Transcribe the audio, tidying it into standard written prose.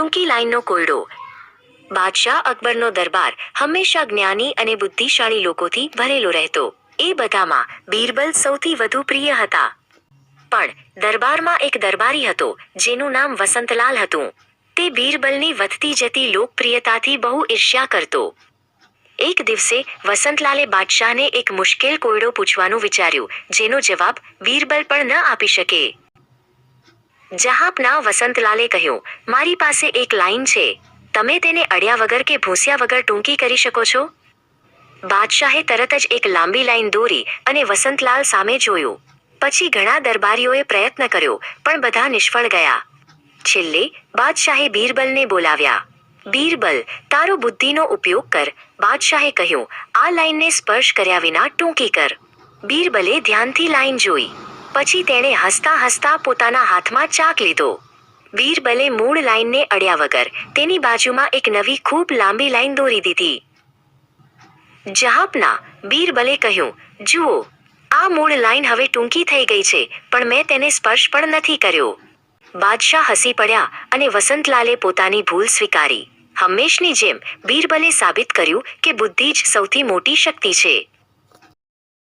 ટૂંકી લાઈનનો કોયડો। બાદશાહ અકબરનો દરબાર હંમેશા જ્ઞાની અને બુદ્ધિશાળી લોકોથી ભરેલો રહેતો। એ બધામાં બીરબલ સૌથી વધુ પ્રિય હતા। પણ દરબારમાં એક દરબારી હતો જેનું નામ વસંતલાલ હતું। તે બીરબલની વધતી જતી લોકપ્રિયતાથી બહુ ઈર્ષ્યા કરતો। એક દિવસે વસંતલાલે બાદશાહને એક મુશ્કેલ કોયડો પૂછવાનું વિચાર્યું જેનો જવાબ બીરબલ પણ ન આપી શકે। જહાંપનાહ વસંતલાલે કહ્યું, મારી પાસે એક લાઈન છે, તમે તેને અડ્યા વગર કે ભૂંસ્યા વગર ટૂંકી કરી શકો છો? બાદશાહે તરત જ એક લાંબી લાઈન દોરી અને વસંતલાલ સામે જોયું। પછી ઘણા દરબારીઓએ પ્રયત્ન કર્યો પણ બધા નિષ્ફળ ગયા। છેલ્લે બાદશાહે બીરબલને બોલાવ્યા। બીરબલ, તારો બુદ્ધિનો ઉપયોગ કર, બાદશાહે કહ્યું, આ લાઈનને સ્પર્શ કર્યા વિના ટૂંકી કર। બીરબલે ધ્યાનથી લાઈન જોઈ। પછી તેણે હસતા હસતા પોતાના હાથમાં ચાક લીધો। બીરબલે મૂળ લાઈનને અડ્યા વગર તેની બાજુમાં એક નવી ખૂબ લાંબી લાઈન દોરી દીધી। જહાંપનાહ, બીરબલે કહ્યું, જુઓ, આ મૂળ લાઈન હવે ટૂંકી થઈ ગઈ છે પણ મેં તેને સ્પર્શ પણ નથી કર્યો। બાદશાહ હસી પડ્યા અને વસંતલાલે પોતાની ભૂલ સ્વીકારી। હંમેશની જેમ બીરબલે સાબિત કર્યું કે બુદ્ધિ જ સૌથી મોટી શક્તિ છે।